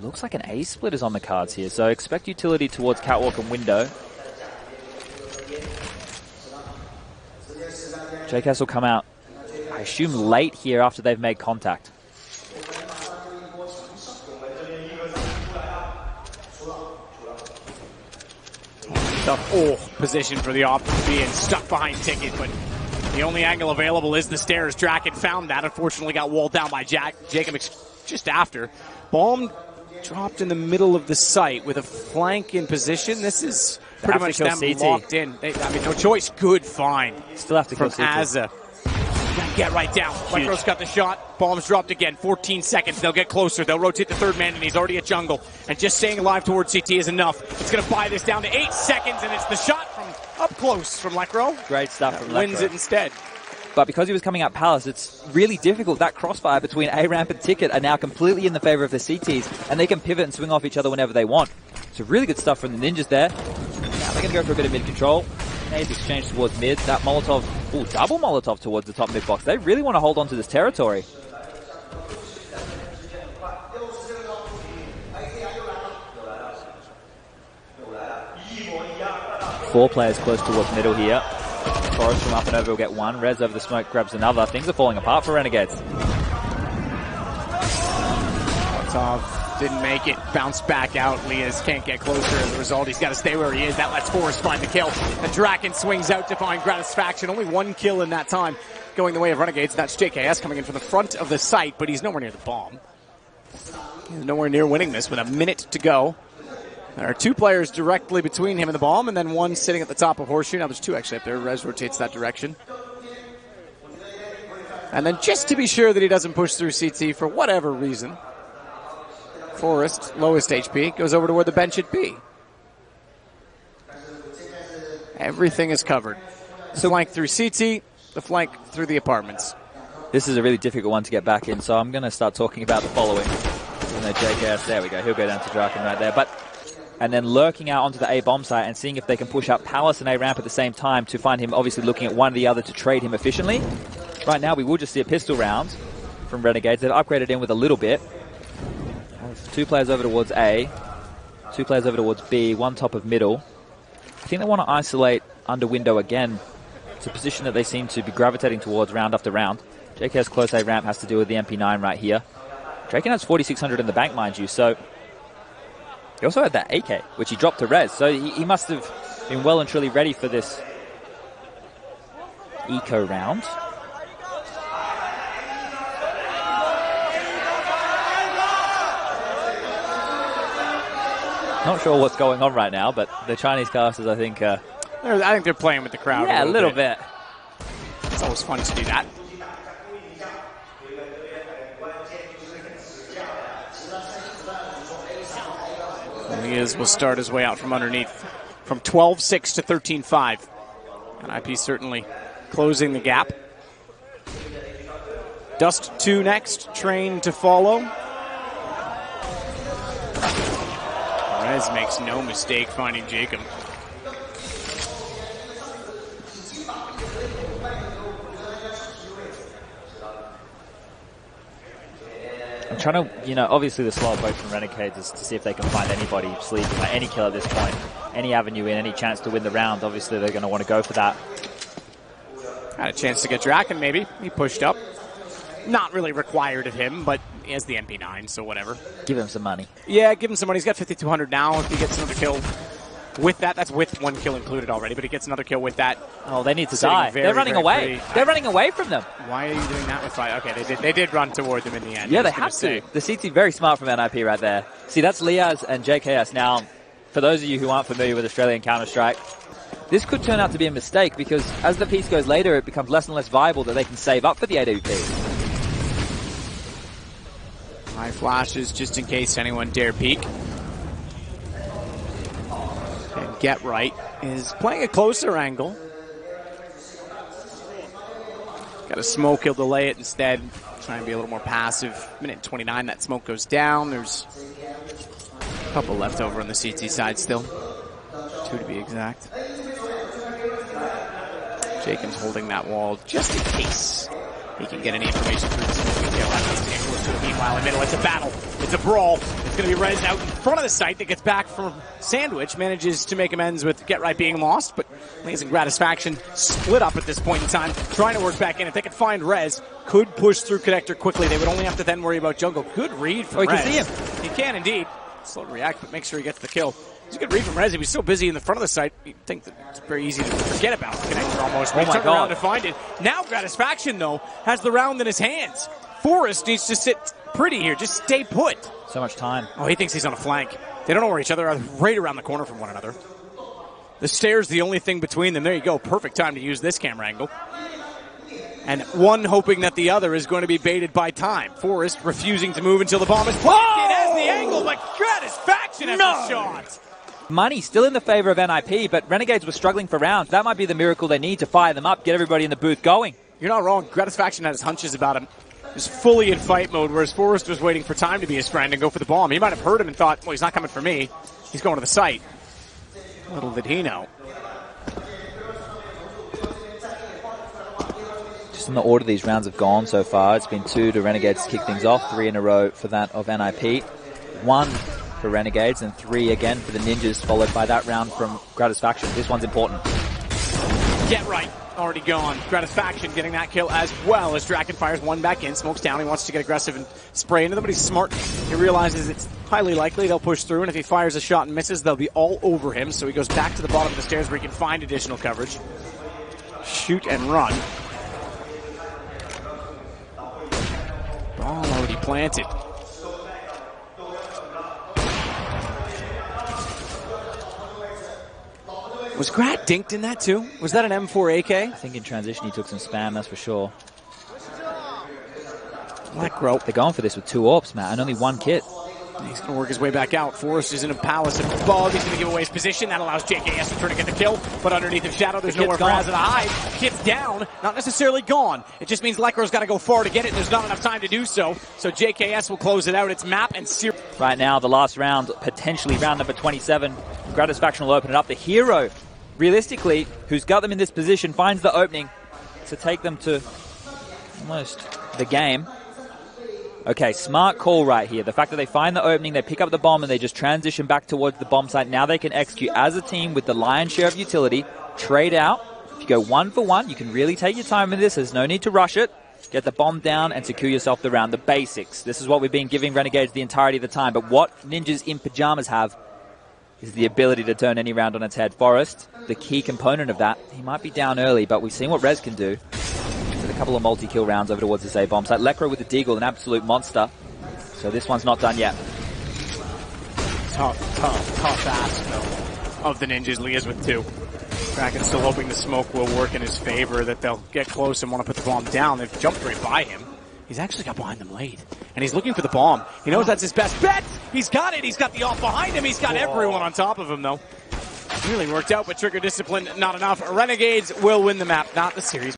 Looks like an A split is on the cards here, so expect utility towards Catwalk and Window. JKS will come out, I assume, late here after they've made contact. Tough position for the option being stuck behind Ticket, but the only angle available is the stairs. Draken found that, unfortunately got walled down by Jacob just after. Bomb dropped in the middle of the site with a flank in position. This is pretty much them locked in. I mean, no choice. Good find. Still have to from Azza. Get right down. Micro's got the shot. Bomb's dropped again. 14 seconds. They'll get closer. They'll rotate the third man, and he's already at jungle. And just staying alive towards CT is enough. It's going to buy this down to 8 seconds, and it's the shot from up close from Lecro. Great stuff from Lecro. Wins it instead. But because he was coming out Palace, it's really difficult. That crossfire between A-Ramp and Ticket are now completely in the favor of the CTs, and they can pivot and swing off each other whenever they want. So really good stuff from the Ninjas there. Now they're going to go for a bit of mid control. Nades exchange towards mid. That Molotov, double Molotov towards the top mid box. They really want to hold on to this territory. Four players close towards middle here. Forrest from up and over will get one. Rez over the smoke grabs another. Things are falling apart for Renegades. Didn't make it. Bounced back out. Lias can't get closer as a result. He's got to stay where he is. That lets Forrest find the kill. And Draken swings out to find Gratisfaction. Only one kill in that time going the way of Renegades. That's JKS coming in from the front of the site, but he's nowhere near the bomb. He's nowhere near winning this with a minute to go. There are two players directly between him and the bomb, and then one sitting at the top of Horseshoe. Now there's two actually up there. Rez rotates that direction. And then just to be sure that he doesn't push through CT for whatever reason, Forrest, lowest HP, goes over to where the bench should be. Everything is covered. So flank through CT, the flank through the apartments. This is a really difficult one to get back in, so I'm going to start talking about the following. Even though JKS, there we go, he'll go down to Draken right there. And then lurking out onto the A bomb site and seeing if they can push up Palace and A ramp at the same time to find him obviously looking at one or the other to trade him efficiently. Right now we will just see a pistol round from Renegades. They've upgraded in with a little bit. Two players over towards A, two players over towards B, one top of middle. I think they want to isolate under window again. It's a position that they seem to be gravitating towards round after round. JK's close A ramp has to deal with the MP9 right here. Draken has 4,600 in the bank, mind you, so he also had that AK, which he dropped to Rez, so he must have been well and truly ready for this eco round. Not sure what's going on right now, but the Chinese casters, I think they're playing with the crowd. Yeah, a little bit. It's always fun to do that. Lias will start his way out from underneath, from 12-6 to 13-5. And IP certainly closing the gap. Dust 2 next, Train to follow. Rez makes no mistake finding Jacob. I'm trying to, obviously the slow approach from Renegades is to see if they can find anybody sleeping, like any kill at this point, any avenue in, any chance to win the round. Obviously they're going to want to go for that. Had a chance to get Draken maybe. He pushed up. Not really required of him, but he has the MP9, so whatever. Give him some money. Yeah, give him some money. He's got 5,200 now. If he gets another kill with that, that's with one kill included already, but he gets another kill with that. Oh, they need to die. They're running away. They're running away from them. Why are you doing that with five? Okay, they did run toward them in the end. Yeah, they have to. The CT very smart from NIP right there. See, that's Lias and JKS. Now, for those of you who aren't familiar with Australian Counter-Strike, this could turn out to be a mistake because as the piece goes later, it becomes less and less viable that they can save up for the AWP. High flashes just in case anyone dare peek. And Get Right is playing a closer angle. Got a smoke, he'll delay it instead. Try and be a little more passive. Minute 29, that smoke goes down. There's a couple left over on the CT side still. 2 to be exact. Jacob's holding that wall just in case he can get any information through the smoke. Meanwhile, in the middle, it's a battle. It's a brawl. It's going to be Rez out in front of the site that gets back from Sandwich, manages to make amends with Get Right being lost, but Lias and Gratisfaction split up at this point in time, trying to work back in. If they could find Rez, could push through Connector quickly. They would only have to then worry about jungle. Good read from Rez. You can see him. He can indeed. Slow to react, but make sure he gets the kill. It's a good read from Rez. He was so busy in the front of the site, you'd think that it's very easy to forget about Connector almost. Oh my God. Around to find it. Now Gratisfaction, though, has the round in his hands. Forrest needs to sit pretty here. Just stay put. So much time. Oh, he thinks he's on a flank. They don't know where each other are. Right around the corner from one another. The stairs, the only thing between them. There you go. Perfect time to use this camera angle. And one hoping that the other is going to be baited by time. Forrest refusing to move until the bomb is planted. Has the angle, but Gratisfaction has the shot. Money still in the favor of NIP, but Renegades were struggling for rounds. That might be the miracle they need to fire them up, get everybody in the booth going. You're not wrong. Gratisfaction had his hunches about him. He was fully in fight mode, whereas Forrest was waiting for time to be his friend and go for the bomb. He might have heard him and thought, well, he's not coming for me. He's going to the site. Little did he know. Just in the order these rounds have gone so far, it's been 2 to Renegades to kick things off, 3 in a row for that of NIP, 1 for Renegades, and 3 again for the Ninjas, followed by that round from Gratisfaction. This one's important. Get Right. Already gone. Gratisfaction getting that kill as well as Draken fires one back in. Smokes down. He wants to get aggressive and spray into them, but he's smart. He realizes it's highly likely they'll push through, and if he fires a shot and misses, they'll be all over him. So he goes back to the bottom of the stairs where he can find additional coverage. Shoot and run. Ball already planted. Was Grat dinked in that too? Was that an M4 AK? I think in transition he took some spam, that's for sure. Black rope. They're going for this with 2 AWPs, Matt, and only 1 kit. He's going to work his way back out. Forrest is in a palace above. He's going to give away his position. That allows JKS to turn to get the kill. But underneath his shadow, there's nowhere for Azza to hide. Kit's down. Not necessarily gone. It just means Lekro's got to go far to get it. And there's not enough time to do so. So JKS will close it out. It's Map and Sear. Right now, the last round, potentially round number 27. Gratisfaction will open it up. The hero, realistically, who's got them in this position, finds the opening to take them to almost the game. Okay, smart call right here. The fact that they find the opening, they pick up the bomb, and they just transition back towards the bomb site. Now they can execute as a team with the lion's share of utility. Trade out. If you go 1 for 1, you can really take your time with this. There's no need to rush it. Get the bomb down and secure yourself the round. The basics. This is what we've been giving Renegades the entirety of the time. But what Ninjas in Pajamas have is the ability to turn any round on its head. Forrest, the key component of that. He might be down early, but we've seen what Rez can do. With a couple of multi-kill rounds over towards this A-bomb site. Lekro with the Deagle, an absolute monster. So this one's not done yet. Tough ask, though, of the Ninjas. Lias with 2. Kraken's still hoping the smoke will work in his favor, that they'll get close and want to put the bomb down. They've jumped right by him. He's actually got behind them late. And he's looking for the bomb. He knows that's his best bet. He's got it. He's got the off behind him. He's got everyone on top of him, though. Really worked out, but trigger discipline, not enough. Renegades will win the map, not the series.